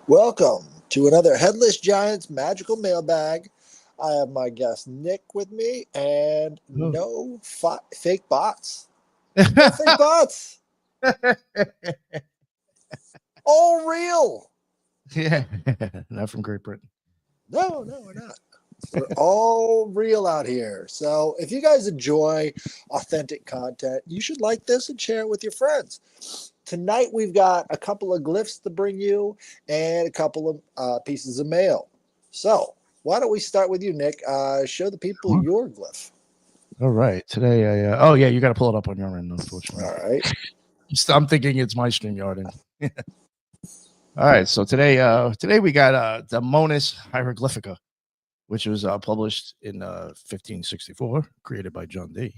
Welcome to another Headless Giant's magical mailbag. I have my guest Nick with me, and Oh. no fake bots. No fake bots. All real. Yeah, not from Great Britain. No, we're not. We're all real out here. So if you guys enjoy authentic content, you should like this and share it with your friends. Tonight we've got a couple of glyphs to bring you and a couple of pieces of mail. So why don't we start with you, Nick? Show the people Sure. your glyph. All right. Today, oh yeah, you got to pull it up on your end, unfortunately. All right. I'm thinking it's my StreamYard. All right. So today we got the Monas Hieroglyphica, which was published in 1564, created by John Dee.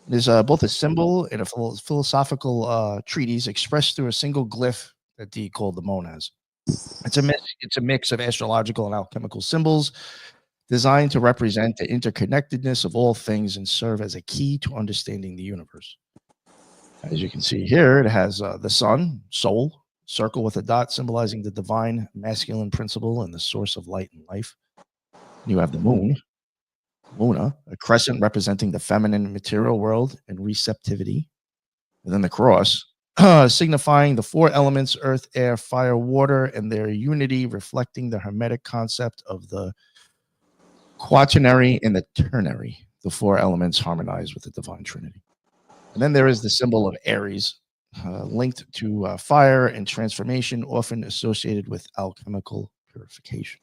It is both a symbol and a philosophical treatise expressed through a single glyph that Dee called the Monas. It's a mix of astrological and alchemical symbols designed to represent the interconnectedness of all things and serve as a key to understanding the universe. As you can see here, it has the sun, soul, circle with a dot symbolizing the divine masculine principle and the source of light and life. You have the moon, Luna, a crescent representing the feminine material world and receptivity. And then the cross, signifying the four elements, earth, air, fire, water, and their unity, reflecting the Hermetic concept of the quaternary and the ternary, the four elements harmonized with the divine trinity. And then there is the symbol of Aries, linked to fire and transformation, often associated with alchemical purification.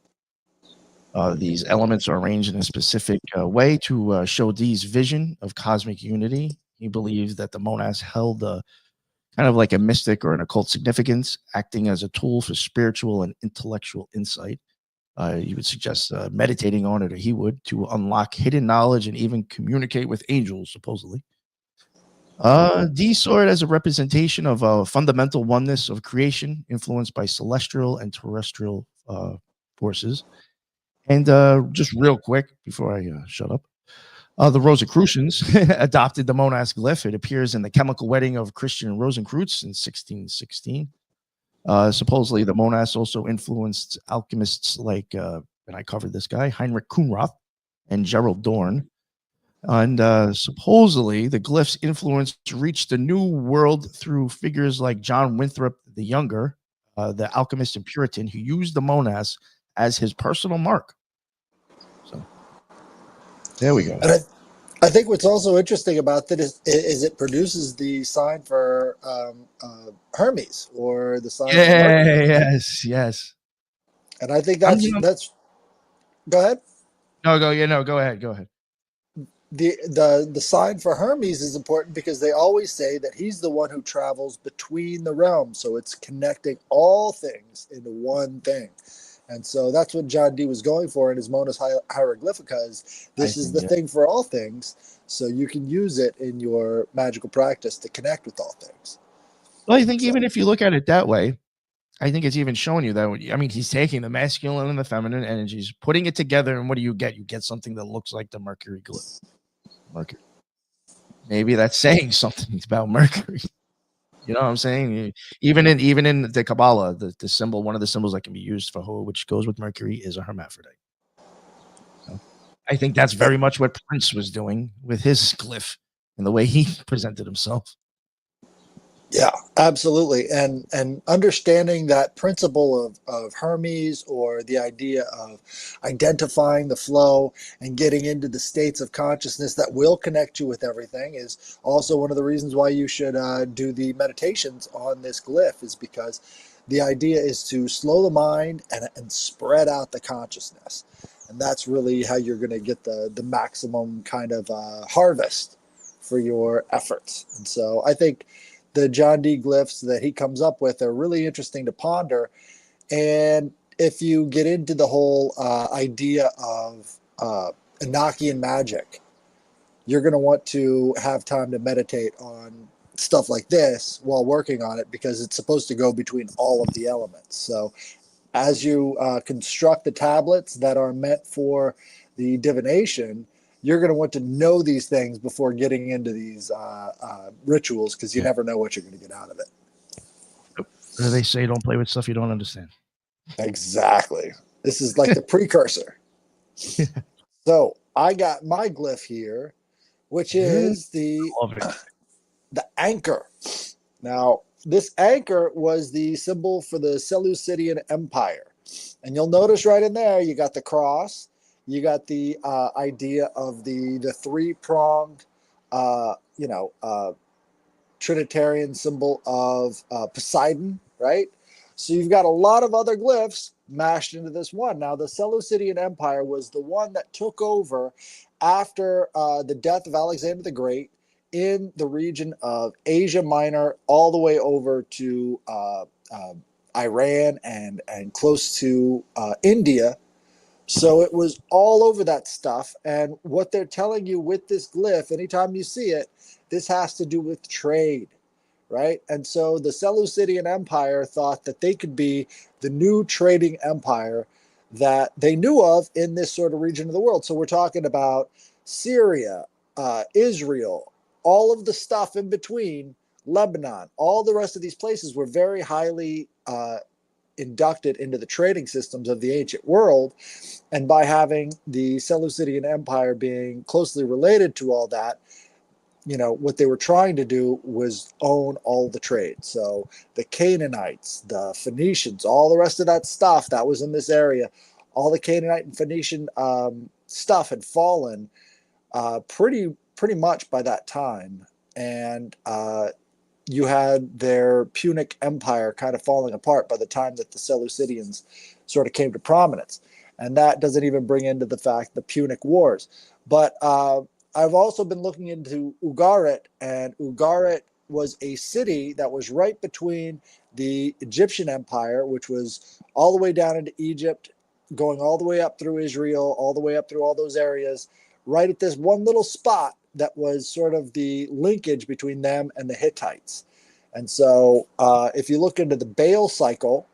These elements are arranged in a specific way to show Dee's vision of cosmic unity. He believes that the monas held kind of like a mystic or an occult significance, acting as a tool for spiritual and intellectual insight. You would suggest meditating on it, or he would, to unlock hidden knowledge and even communicate with angels, supposedly. Dee saw it as a representation of a fundamental oneness of creation, influenced by celestial and terrestrial forces. And just real quick, before I shut up, the Rosicrucians adopted the Monas glyph. It appears in the chemical wedding of Christian Rosenkreutz in 1616. Supposedly, the Monas also influenced alchemists like, and I covered this guy, Heinrich Kuhnroth and Gerald Dorn. And supposedly, the glyph's influence reached the New World through figures like John Winthrop the Younger, the alchemist and Puritan, who used the Monas as his personal mark. So there we go. And I think what's also interesting about that is it produces the sign for Hermes, or the sign for Mercury. Yes. And I think that's. Go ahead. Go ahead. The sign for Hermes is important because they always say that he's the one who travels between the realms, so it's connecting all things into one thing. And so that's what John Dee was going for in his Monas Hieroglyphica. This is the thing for all things, so you can use it in your magical practice to connect with all things. Well, I think even if you look at it that way, I think it's even showing you that. I mean, he's taking the masculine and the feminine energies, putting it together, and what do you get? You get something that looks like the Mercury glyph. Mercury. Maybe that's saying something about Mercury. You know what I'm saying? Even in the Kabbalah, the symbol, one of the symbols that can be used for which goes with Mercury, is a hermaphrodite. So I think that's very much what Prince was doing with his glyph and the way he presented himself. Yeah, absolutely. And understanding that principle of Hermes, or the idea of identifying the flow and getting into the states of consciousness that will connect you with everything, is also one of the reasons why you should do the meditations on this glyph, is because the idea is to slow the mind and spread out the consciousness. And that's really how you're going to get the maximum kind of harvest for your efforts. And so I think the John Dee glyphs that he comes up with are really interesting to ponder. And if you get into the whole idea of Enochian magic, you're going to want to have time to meditate on stuff like this while working on it, because it's supposed to go between all of the elements. So as you construct the tablets that are meant for the divination, you're going to want to know these things before getting into these rituals, because you never know what you're going to get out of it. They say don't play with stuff you don't understand. Exactly. This is like the precursor. So I got my glyph here, which Yeah, is the love it. anchor. Now, this anchor was the symbol for the Seleucidian Empire. And you'll notice right in there, you got the cross, you got the idea of the three-pronged, Trinitarian symbol of Poseidon, right? So you've got a lot of other glyphs mashed into this one. Now, the Seleucidian Empire was the one that took over after the death of Alexander the Great in the region of Asia Minor, all the way over to Iran and close to India. So it was all over that stuff. And what they're telling you with this glyph, anytime you see it, this has to do with trade, right? And so the Seleucidian Empire thought that they could be the new trading empire that they knew of in this sort of region of the world. So we're talking about Syria, Israel, all of the stuff in between, Lebanon, all the rest of these places were very highly inducted into the trading systems of the ancient world. And by having the Seleucidian Empire being closely related to all that, what they were trying to do was own all the trade. So the Canaanites, the Phoenicians, all the rest of that stuff that was in this area, all the Canaanite and Phoenician stuff had fallen pretty much by that time. And you had their Punic Empire kind of falling apart by the time that the Seleucidians sort of came to prominence. And that doesn't even bring into the fact the Punic Wars. But I've also been looking into Ugarit, and Ugarit was a city that was right between the Egyptian Empire, which was all the way down into Egypt, going all the way up through Israel, all the way up through all those areas, right at this one little spot that was sort of the linkage between them and the Hittites. And so if you look into the Baal cycle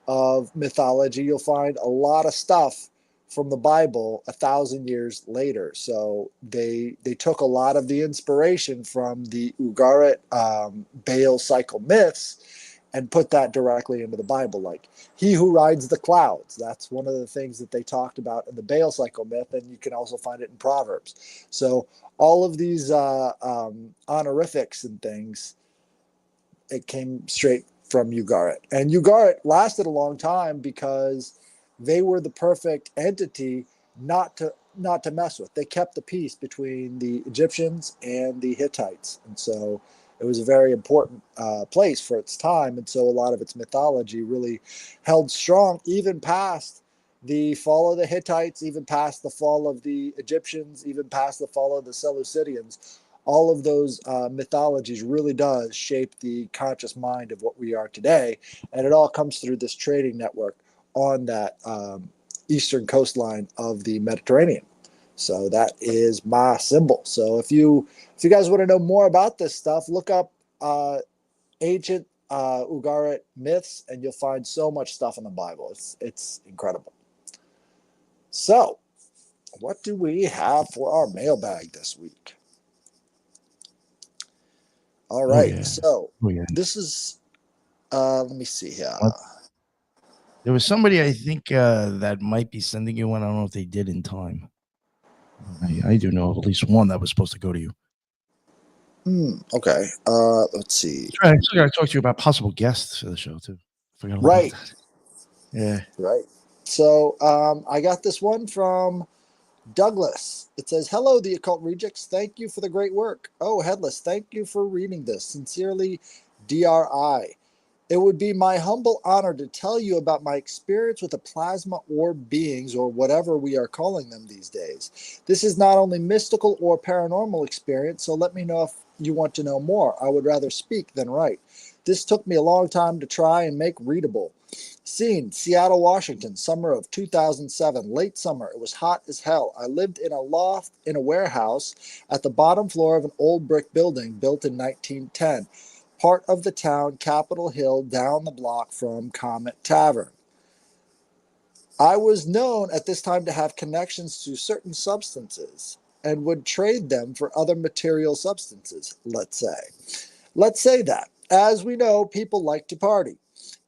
of mythology, you'll find a lot of stuff from the Bible 1,000 years later. So they took a lot of the inspiration from the Ugarit Baal cycle myths and put that directly into the Bible. Like he who rides the clouds, that's one of the things that they talked about in the Baal cycle myth, and you can also find it in Proverbs. So all of these honorifics and things, it came straight from Ugarit. And Ugarit lasted a long time because they were the perfect entity not to mess with. They kept the peace between the Egyptians and the Hittites, and so it was a very important place for its time. And so a lot of its mythology really held strong, even past the fall of the Hittites, even past the fall of the Egyptians, even past the fall of the Seleucidians. All of those mythologies really does shape the conscious mind of what we are today, and it all comes through this trading network on that eastern coastline of the Mediterranean. So that is my symbol. So if you guys want to know more about this stuff, look up ancient Ugarit myths, and you'll find so much stuff in the Bible. It's incredible. So, what do we have for our mailbag this week? All Oh right. yeah. So Oh yeah. this is let me see here. There was somebody I think that might be sending you one. I don't know if they did in time. I do know of at least one that was supposed to go to you. Okay. Let's see. I still got to talk to you about possible guests for the show too. Forgot all Right. about that. Yeah. Right. So I got this one from Douglas. It says, "Hello, the Occult Rejects. Thank you for the great work. Oh, Headless, thank you for reading this. Sincerely, DRI. It would be my humble honor to tell you about my experience with the plasma orb beings, or whatever we are calling them these days. This is not only mystical or paranormal experience, so let me know if you want to know more. I would rather speak than write. This took me a long time to try and make readable. Scene: Seattle, Washington, summer of 2007, late summer. It was hot as hell. I lived in a loft in a warehouse at the bottom floor of an old brick building built in 1910. Part of the town, Capitol Hill, down the block from Comet Tavern. I was known at this time to have connections to certain substances and would trade them for other material substances, let's say. Let's say that. As we know, people like to party.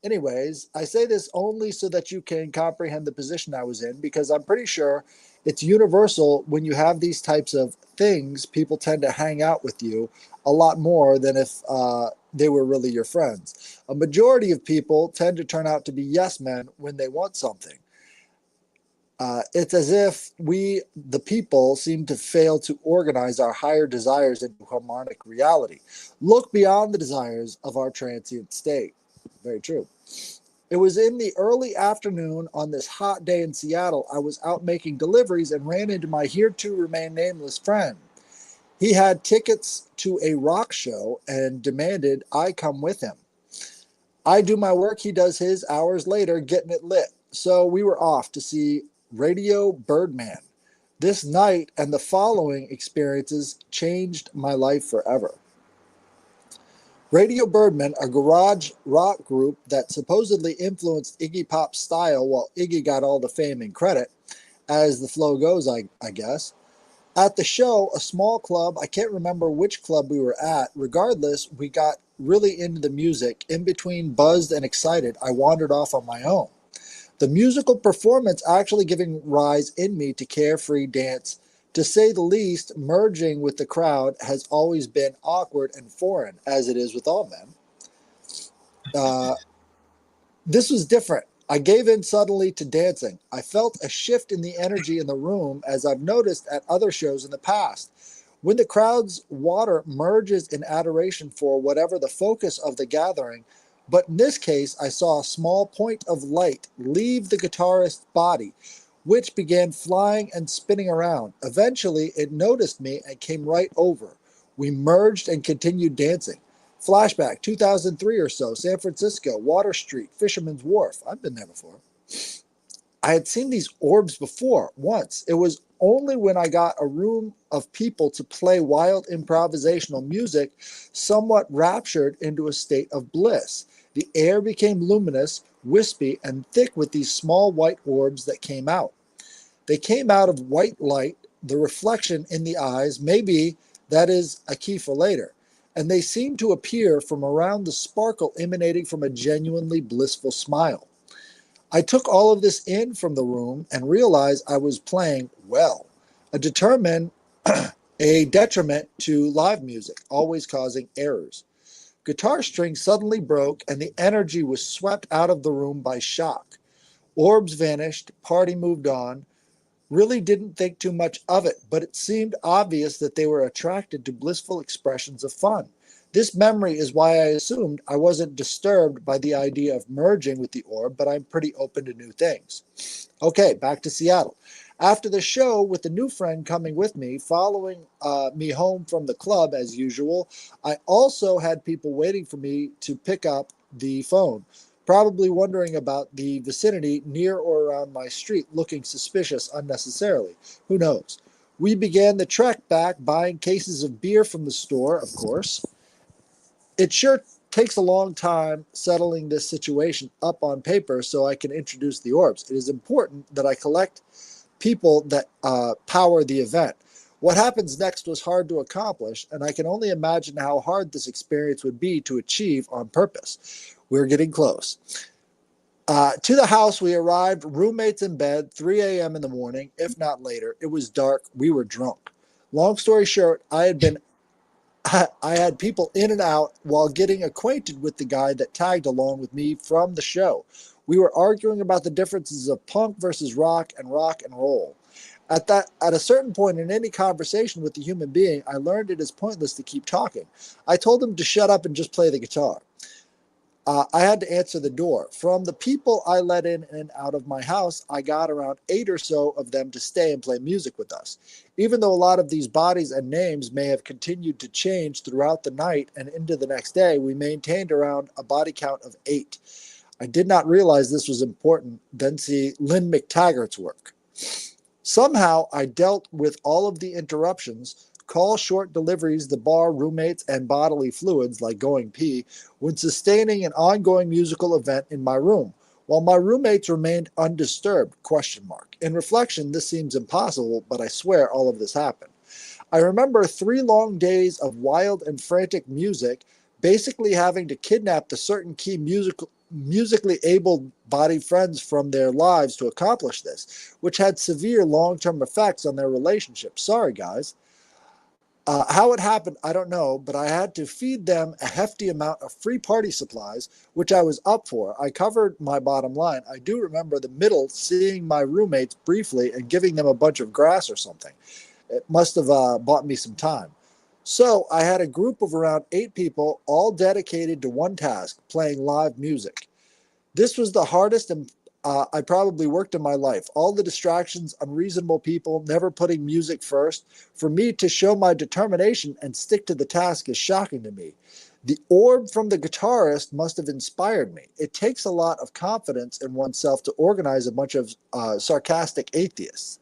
Anyways, I say this only so that you can comprehend the position I was in, because I'm pretty sure it's universal when you have these types of things, people tend to hang out with you a lot more than if they were really your friends. A majority of people tend to turn out to be yes men when they want something. It's as if we, the people, seem to fail to organize our higher desires into harmonic reality. Look beyond the desires of our transient state. Very true. It was in the early afternoon on this hot day in Seattle. I was out making deliveries and ran into my here to remain nameless friend. He had tickets to a rock show and demanded I come with him. I do my work, he does his, hours later, getting it lit. So we were off to see Radio Birdman. This night and the following experiences changed my life forever. Radio Birdman, a garage rock group that supposedly influenced Iggy Pop's style while Iggy got all the fame and credit, as the flow goes, I guess. At the show, a small club, I can't remember which club we were at. Regardless, we got really into the music. In between buzzed and excited, I wandered off on my own. The musical performance actually giving rise in me to carefree dance. To say the least, merging with the crowd has always been awkward and foreign, as it is with all men. This was different. I gave in suddenly to dancing. I felt a shift in the energy in the room, as I've noticed at other shows in the past. When the crowd's water merges in adoration for whatever the focus of the gathering, but in this case, I saw a small point of light leave the guitarist's body, which began flying and spinning around. Eventually, it noticed me and came right over. We merged and continued dancing. Flashback, 2003 or so, San Francisco, Water Street, Fisherman's Wharf. I've been there before. I had seen these orbs before, once. It was only when I got a room of people to play wild improvisational music, somewhat raptured into a state of bliss. The air became luminous, wispy, and thick with these small white orbs that came out. They came out of white light, the reflection in the eyes, maybe that is a key for later, and they seemed to appear from around the sparkle emanating from a genuinely blissful smile. I took all of this in from the room and realized I was playing well, a determined a detriment to live music, always causing errors. Guitar strings suddenly broke and the energy was swept out of the room by shock. Orbs vanished, party moved on. Really didn't think too much of it, but it seemed obvious that they were attracted to blissful expressions of fun. This memory is why I assumed I wasn't disturbed by the idea of merging with the orb, but I'm pretty open to new things. Okay, back to Seattle. After the show, with the new friend coming with me, following me home from the club as usual, I also had people waiting for me to pick up the phone, probably wondering about the vicinity near or around my street, looking suspicious unnecessarily. Who knows? We began the trek back, buying cases of beer from the store, of course. It sure takes a long time settling this situation up on paper so I can introduce the orbs. It is important that I collect people that power the event. What happens next was hard to accomplish, and I can only imagine how hard this experience would be to achieve on purpose. We're getting close. To the house we arrived, roommates in bed, 3 a.m. in the morning, if not later. It was dark. We were drunk. Long story short, I had people in and out while getting acquainted with the guy that tagged along with me from the show. We were arguing about the differences of punk versus rock and roll. At a certain point in any conversation with a human being, I learned it is pointless to keep talking. I told him to shut up and just play the guitar. I had to answer the door. From the people I let in and out of my house, I got around 8 or so of them to stay and play music with us. Even though a lot of these bodies and names may have continued to change throughout the night and into the next day, we maintained around a body count of 8. I did not realize this was important, then see Lynn McTaggart's work. Somehow, I dealt with all of the interruptions, call short deliveries, the bar, roommates, and bodily fluids like going pee, when sustaining an ongoing musical event in my room, while my roommates remained undisturbed, ? In reflection, this seems impossible, but I swear all of this happened. I remember 3 long days of wild and frantic music, basically having to kidnap the certain key musically able-bodied friends from their lives to accomplish this, which had severe long-term effects on their relationship. Sorry, guys. How it happened, I don't know, but I had to feed them a hefty amount of free party supplies, which I was up for. I covered my bottom line. I do remember the middle seeing my roommates briefly and giving them a bunch of grass or something. It must have bought me some time. So I had a group of around 8 people, all dedicated to one task, playing live music. This was the hardest and I probably worked in my life. All the distractions, unreasonable people, never putting music first. For me to show my determination and stick to the task is shocking to me. The orb from the guitarist must have inspired me. It takes a lot of confidence in oneself to organize a bunch of sarcastic atheists.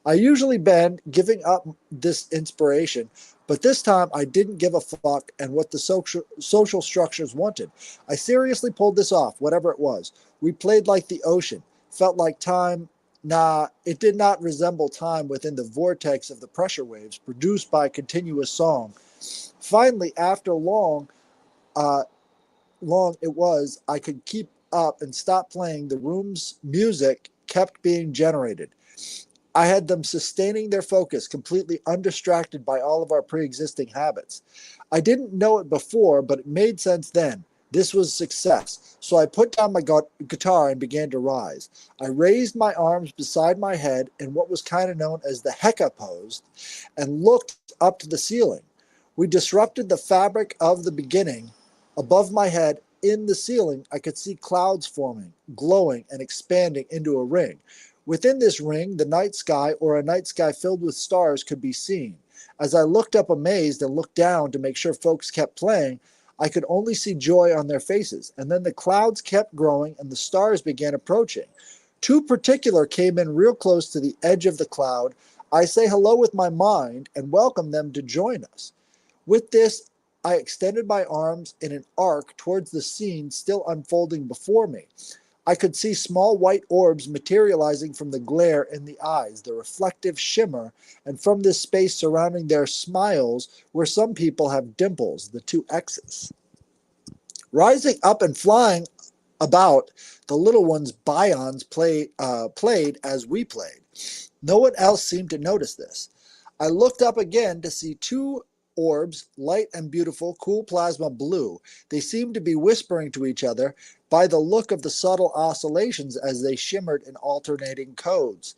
I usually been giving up this inspiration, but this time I didn't give a fuck and what the social structures wanted. I seriously pulled this off, whatever it was. We played like the ocean, felt like time. Nah, it did not resemble time within the vortex of the pressure waves produced by a continuous song. Finally, after uh, long it was, I could keep up and stop playing. The room's music kept being generated. I had them sustaining their focus, completely undistracted by all of our pre existing habits. I didn't know it before, but it made sense then. This was success. So I put down my guitar and began to rise. I raised my arms beside my head in what was kind of known as the Heka pose and looked up to the ceiling. We disrupted the fabric of the beginning. Above my head, in the ceiling, I could see clouds forming, glowing, and expanding into a ring. Within this ring, the night sky, or a night sky filled with stars, could be seen. As I looked up amazed and looked down to make sure folks kept playing, I could only see joy on their faces. And then the clouds kept growing and the stars began approaching. 2 particular came in real close to the edge of the cloud. I say hello with my mind and welcome them to join us. With this, I extended my arms in an arc towards the scene still unfolding before me. I could see small white orbs materializing from the glare in the eyes, the reflective shimmer, and from this space surrounding their smiles, where some people have dimples, the 2 X's. Rising up and flying about, the little ones' bions played as we played. No one else seemed to notice this. I looked up again to see 2 orbs, light and beautiful, cool plasma blue. They seemed to be whispering to each other by the look of the subtle oscillations as they shimmered in alternating codes.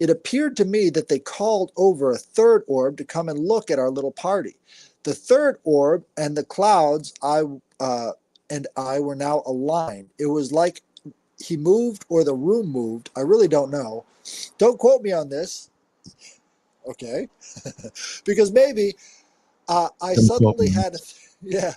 It appeared to me that they called over a 3rd orb to come and look at our little party. The 3rd orb and the clouds and I were now aligned. It was like he moved or the room moved. I really don't know. Don't quote me on this. Okay. Because maybe I Don't quote suddenly me. had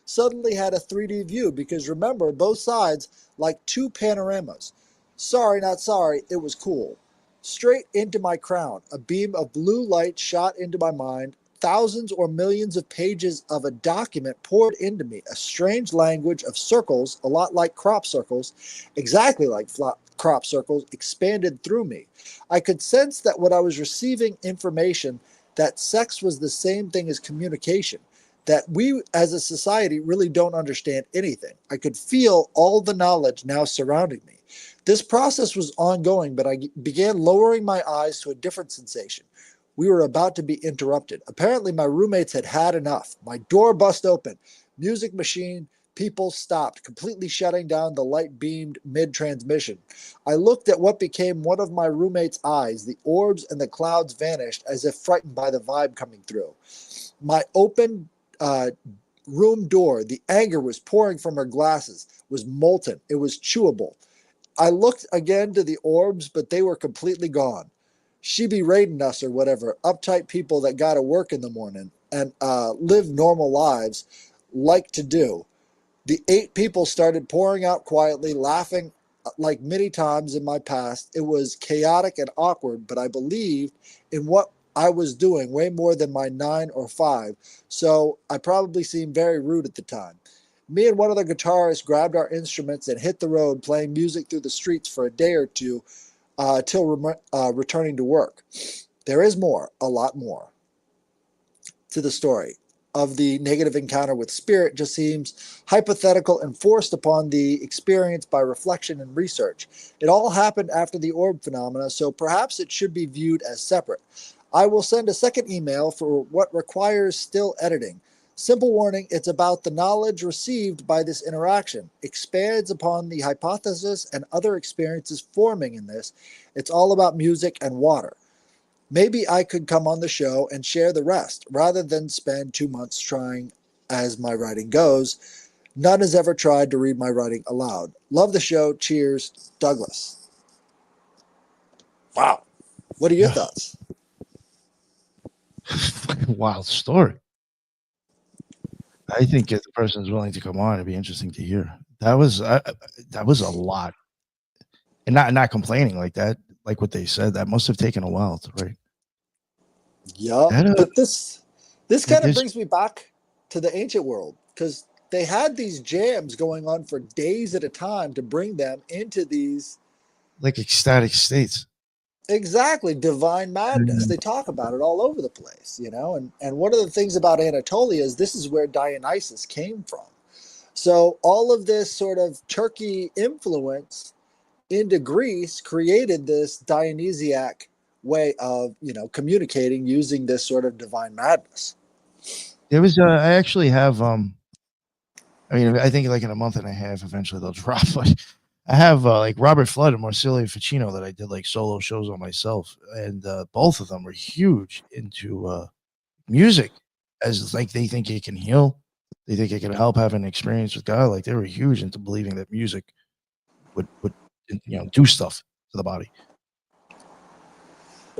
suddenly had a 3D view, because remember, both sides like 2 panoramas. Sorry, not sorry, it was cool. Straight into my crown, a beam of blue light shot into my mind. Thousands or millions of pages of a document poured into me, a strange language of circles, a lot like crop circles, exactly like crop circles, expanded through me. I could sense that what I was receiving information, that sex was the same thing as communication, that we as a society really don't understand anything. I could feel all the knowledge now surrounding me. This process was ongoing, but I began lowering my eyes to a different sensation. We were about to be interrupted. Apparently, my roommates had had enough. My door bust open. Music machine, people stopped, completely shutting down the light beamed mid transmission. I looked at what became one of my roommate's eyes. The orbs and the clouds vanished as if frightened by the vibe coming through. My open uh, room door, the anger was pouring from her glasses, was molten. It was chewable. I looked again to the orbs, but they were completely gone. She be raiding us or whatever. Uptight people that got to work in the morning and live normal lives like to do. The 8 people started pouring out quietly, laughing like many times in my past. It was chaotic and awkward, but I believed in what I was doing way more than my 9 or 5, so I probably seemed very rude at the time. Me and one of the guitarists grabbed our instruments and hit the road, playing music through the streets for a day or two till returning to work. There is more, a lot more to the story. of the negative encounter with spirit just seems hypothetical and forced upon the experience by reflection and research. It all happened after the orb phenomena, so perhaps it should be viewed as separate. I will send a second email for what requires still editing. Simple warning, it's about the knowledge received by this interaction. Expands upon the hypothesis and other experiences forming in this. It's all about music and water. Maybe I could come on the show and share the rest, rather than spend 2 months trying as my writing goes. None has ever tried to read my writing aloud. Love the show. Cheers, Douglas. Wow. What are your thoughts? Fucking wild story. I think if the person is willing to come on, it'd be interesting to hear. That was a lot, and not complaining like that, like what they said. That must have taken a while to write. Yup. But this kind of brings me back to the ancient world, because they had these jams going on for days at a time to bring them into these like ecstatic states. Exactly, divine madness. They talk about it all over the place, and one of the things about Anatolia is this is where Dionysus came from. So all of this sort of Turkey influence into Greece created this Dionysiac way of, communicating using this sort of divine madness. There was I actually have I think like in a month and a half eventually they'll drop, but I have like Robert Flood and Marsilio Ficino that I did like solo shows on myself, and both of them were huge into music, as like they think it can heal, they think it can help have an experience with God. Like they were huge into believing that music would do stuff to the body.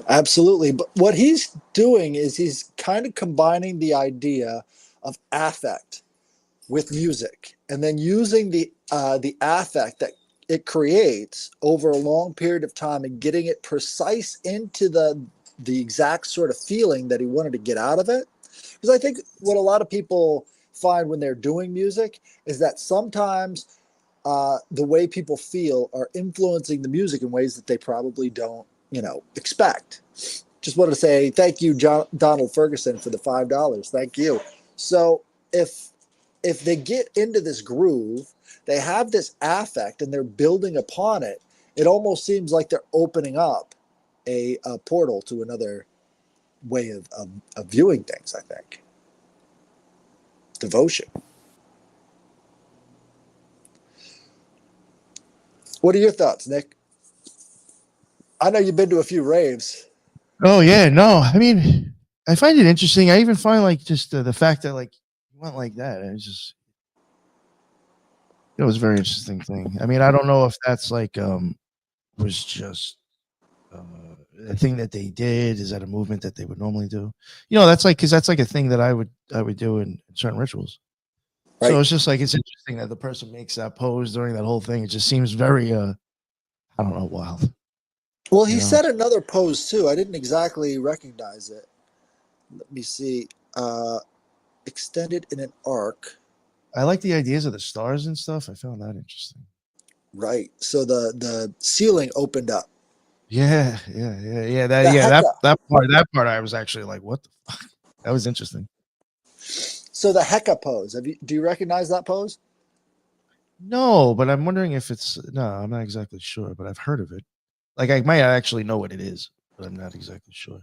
Absolutely, but what he's doing is he's kind of combining the idea of affect with music, and then using the affect that it creates over a long period of time and getting it precise into the exact sort of feeling that he wanted to get out of it. Because I think what a lot of people find when they're doing music is that sometimes the way people feel are influencing the music in ways that they probably don't, expect. Just wanted to say thank you, Donald Ferguson, for the $5. Thank you. So if they get into this groove, they have this affect and they're building upon it, it almost seems like they're opening up a portal to another way of viewing things, I think. Devotion. What are your thoughts, Nick? I know you've been to a few raves. Oh yeah, no, I mean, I find it interesting. I even find like just the fact that like you went like that. It was a very interesting thing. I mean, I don't know if that's like was just a thing that they did. Is that a movement that they would normally do? That's like because that's like a thing that I would do in certain rituals. Right. So it's just like it's interesting that the person makes that pose during that whole thing. It just seems very I don't know, wild. Well, he said another pose too. I didn't exactly recognize it. Let me see. Extended in an arc. I like the ideas of the stars and stuff. I found that interesting. Right. So the ceiling opened up. Yeah. That part I was actually like, what the fuck? That was interesting. So the Heka pose. Do you recognize that pose? No, but I'm wondering if I'm not exactly sure, but I've heard of it. Like I might actually know what it is, but I'm not exactly sure.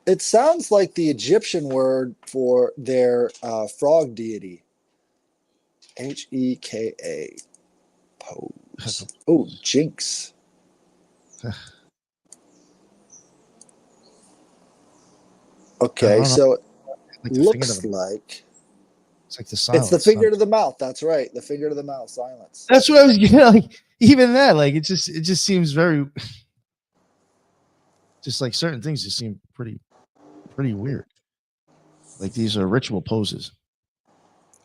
It sounds like the Egyptian word for their frog deity. Heka pose. Oh, jinx. Okay, so it looks like it's like the silence. It's the finger to the mouth. That's right, the finger to the mouth. Silence. That's what I was getting. Like even that, like it just seems very, just like certain things just seem pretty weird. Like these are ritual poses.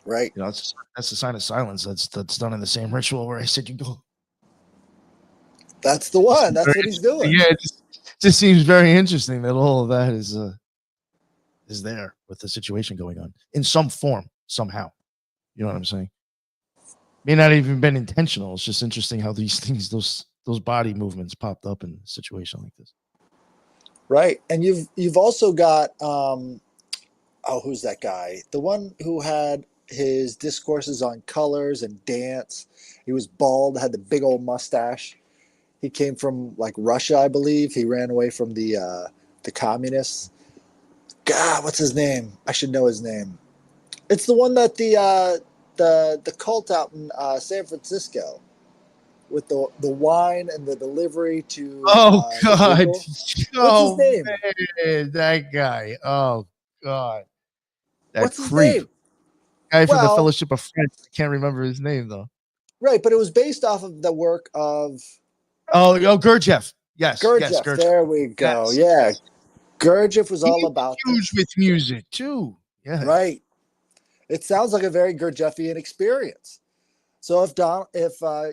Right. That's the sign of silence. That's done in the same ritual where I said you go. That's the one. That's what he's doing. Yeah, it just seems very interesting that all of that is there with the situation going on in some form, somehow. You know what I'm saying? May not even been intentional. It's just interesting how these things, those body movements popped up in a situation like this. Right. And you've also got Oh, who's that guy? The one who had his discourses on colors and dance. He was bald, had the big old mustache. He came from like Russia, I believe. He ran away from the communists. God, what's his name? I should know his name. It's the one that the cult out in San Francisco with the wine and the delivery to Oh the God! people. What's his Oh name? man, that guy. Oh God, that What's his creep. name? Guy from the Well, Fellowship of Friends. I can't remember his name though. right, but it was based off of the work of Oh, Gurdjieff. Yes, yes, Gurdjieff. Gurdjieff. There we go. Yes, Yeah, yes. Gurdjieff was He all was about huge this. with music too. Yeah. Right. It sounds like a very Gurdjieffian experience. So if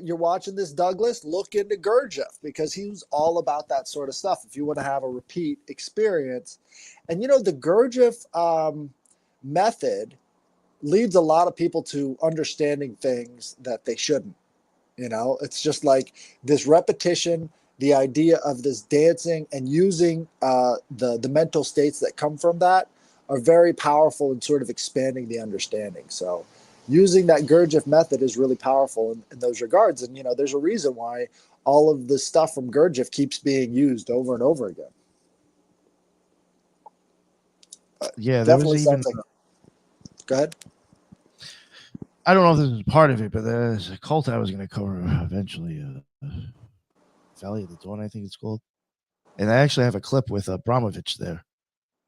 you're watching this, Douglas, look into Gurdjieff because he was all about that sort of stuff. If you want to have a repeat experience, and the Gurdjieff method leads a lot of people to understanding things that they shouldn't. It's just like this repetition, the idea of this dancing and using the mental states that come from that are very powerful in sort of expanding the understanding. So using that Gurdjieff method is really powerful in those regards. And there's a reason why all of the stuff from Gurdjieff keeps being used over and over again. Yeah, there was Definitely even sounds like. Go ahead. I don't know if this is part of it, but there's a cult I was going to cover eventually. Valley of the Dawn, I think it's called. And I actually have a clip with Abramovich there.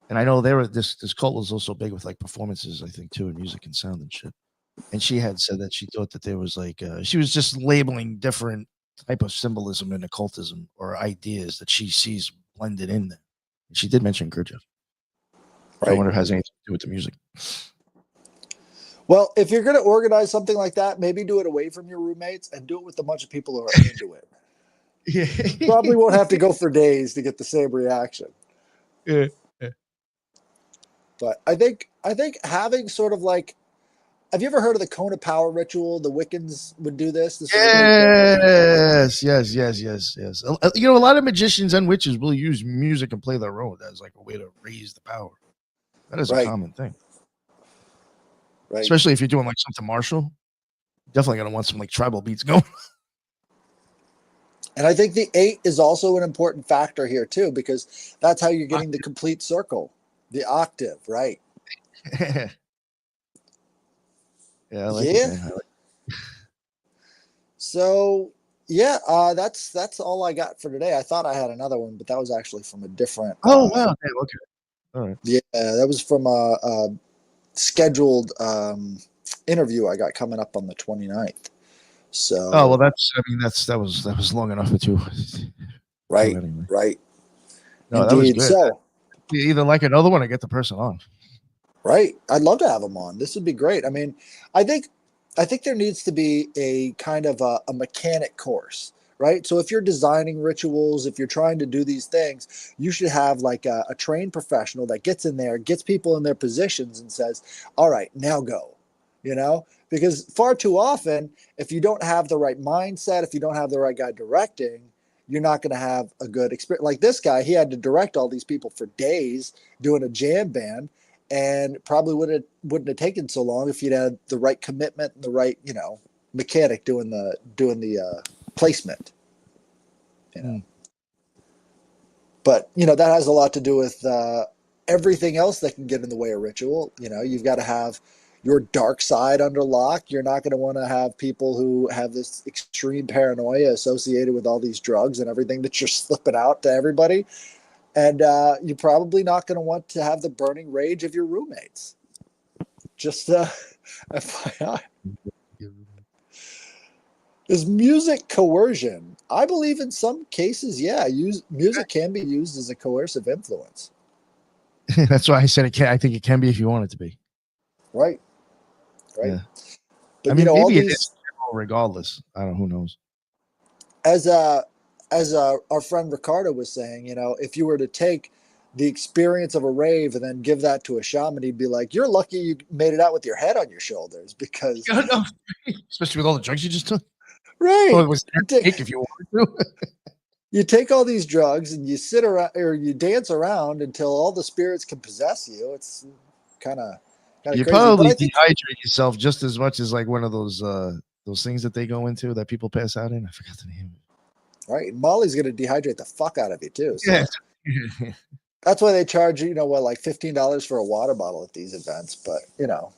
And I know this cult was also big with like performances, I think, too, and music and sound and shit. And she had said that she thought that there was like she was just labeling different type of symbolism in occultism or ideas that she sees blended in there. And she did mention Gurdjieff. So I Right. wonder if it has anything to do with the music. Well, if you're going to organize something like that, maybe do it away from your roommates and do it with a bunch of people who are into it. Yeah. Probably won't have to go for days to get the same reaction. Yeah. But I think having sort of like, have you ever heard of the cone of power ritual? The Wiccans would do this to sort of make the. Yes, yes, yes, yes, yes. A lot of magicians and witches will use music and play their role as like a way to raise the power. That is a Right. common thing, Right. especially if you're doing like something martial. Definitely gonna want some like tribal beats going. And I think the 8 is also an important factor here too, because that's how you're getting the complete circle, the octave, right? Yeah, I like it, Yeah. man. I like So yeah, that's all I got for today. I thought I had another one, but that was actually from a different. Oh wow, damn, okay, all right. Yeah, that was from a scheduled interview I got coming up on the 29th. Oh well, So that was long enough for two. right, Anyway. right, No, that was indeed. good. So You either like another one or get the person on. right, I'd love to have him on. This would be great. I mean, I think I think there needs to be a kind of a mechanic course, right? So if you're designing rituals, if you're trying to do these things, you should have like a trained professional that gets in there, gets people in their positions, and says, "All right, now go." Because far too often, if you don't have the right mindset, if you don't have the right guy directing, you're not going to have a good experience. Like this guy, he had to direct all these people for days doing a jam band, and probably wouldn't have taken so long if you'd had the right commitment and the right mechanic doing the placement. Mm. But that has a lot to do with everything else that can get in the way of ritual. You've got to have your dark side under lock. You're not going to want to have people who have this extreme paranoia associated with all these drugs and everything that you're slipping out to everybody. And you're probably not going to want to have the burning rage of your roommates. Just FYI. Is music coercion? I believe in some cases, yeah, music can be used as a coercive influence. That's why I said it can. I think it can be if you want it to be. Right. Yeah. But I mean, all maybe it these, is regardless. I don't know. Who knows? as our friend Ricardo was saying, if you were to take the experience of a rave and then give that to a shaman, he'd be like, "You're lucky you made it out with your head on your shoulders," because Yeah, no. Especially with all the drugs you just took. right, Well, it was you take, if you wanted to. you take all these drugs and you sit around or you dance around until all the spirits can possess you. kind of You crazy. But probably I think dehydrate yourself just as much as like one of those things that they go into that people pass out in. I forgot the name. right, Molly's going to dehydrate the fuck out of you too. So Yeah. that's why they charge you know what, like $15 for a water bottle at these events. But you know,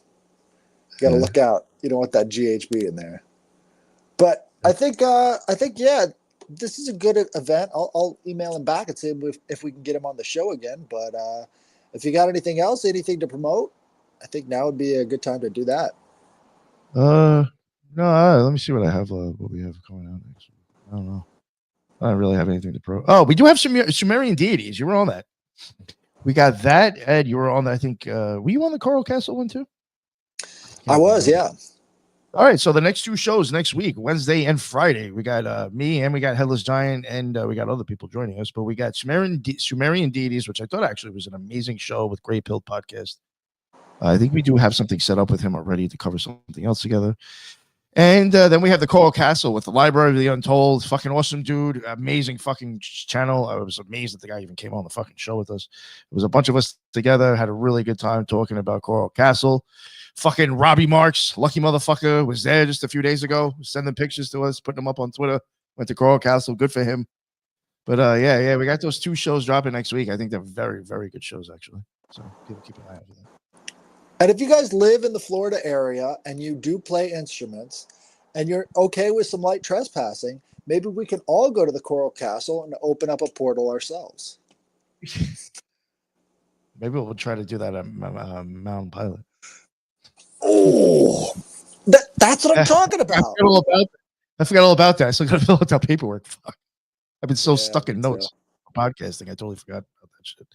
you got to Yeah. look out. You don't want that GHB in there. But I think yeah, this is a good event. I'll email him back and see if we can get him on the show again. But if you got anything else, anything to promote, I think now would be a good time to do that. No, let me see what I have. What we have coming out next week. I don't know. I don't really have anything to pro. Oh, we do have some Sumerian deities. You were on that. We got that. Ed, you were on. I think. Were you on the Coral Castle one too? I was, yeah. All right, so the next two shows next week, Wednesday and Friday, we got me and we got Headless Giant, and we got other people joining us. But we got Sumerian deities, which I thought actually was an amazing show with Grey Pill Podcast. I think we do have something set up with him already to cover something else together. And then we have the Coral Castle with the Library of the Untold. Fucking awesome dude. Amazing fucking channel. I was amazed that the guy even came on the fucking show with us. It was a bunch of us together. Had a really good time talking about Coral Castle. Fucking Robbie Marks, lucky motherfucker, was there just a few days ago, sending pictures to us, putting them up on Twitter. Went to Coral Castle. Good for him. But yeah, we got those two shows dropping next week. I think they're very, very good shows, actually. So keep an eye out for that. And if you guys live in the Florida area and you do play instruments and you're okay with some light trespassing, maybe we can all go to the Coral Castle and open up a portal ourselves. Maybe we'll try to do that at Mountain Pilot. Oh, that's what I'm talking about. I forgot all about that. I still got to fill out paperwork. Fuck. I've been so stuck in notes for podcasting. I totally forgot about that shit.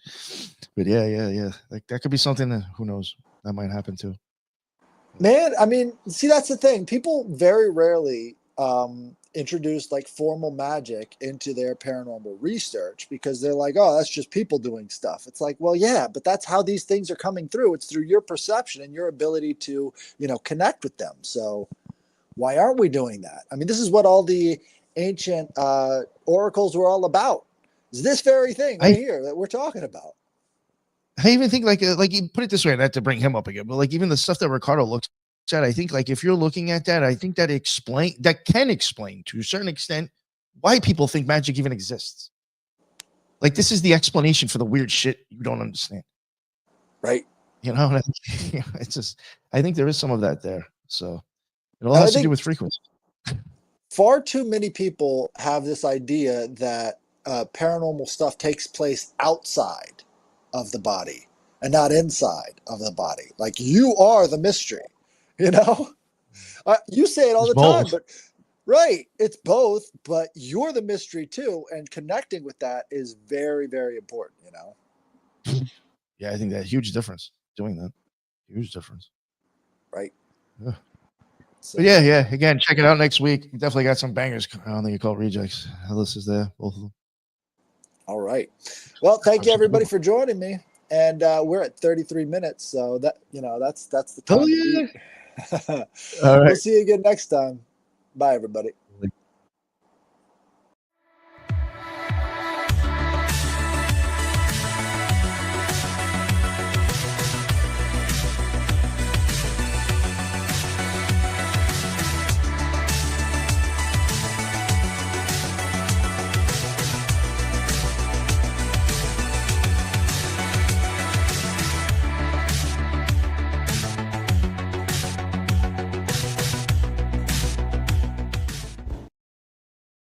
But yeah. That could be something that, who knows, that might happen too. Man, I mean, see, that's the thing. People very rarely introduce like formal magic into their paranormal research because they're like, oh, that's just people doing stuff. It's like, well, yeah, but that's how these things are coming through. It's through your perception and your ability to, you know, connect with them. So why aren't we doing that? I mean, this is what all the ancient oracles were all about. Is this very thing right here that we're talking about. I even think like you put it this way, not to bring him up again, but like even the stuff that Ricardo looks at, I think like if you're looking at that, I think that can explain to a certain extent why people think magic even exists. Like this is the explanation for the weird shit you don't understand. Right. You know, it's just, I think there is some of that there. So it all has to do with frequency. Far too many people have this idea that paranormal stuff takes place outside of the body and not inside of the body. Like you are the mystery, you know? You say it all the time, but right, it's both, but you're the mystery too. And connecting with that is very, very important, you know? Yeah, I think that huge difference doing that. Huge difference. Right. Yeah. So, yeah. Again, check it out next week. We definitely got some bangers on the Occult Rejects. Headless is there, both of them. All right. Well, thank you everybody for joining me. And we're at 33 minutes, so that that's the time to eat. All right. We'll see you again next time. Bye, everybody.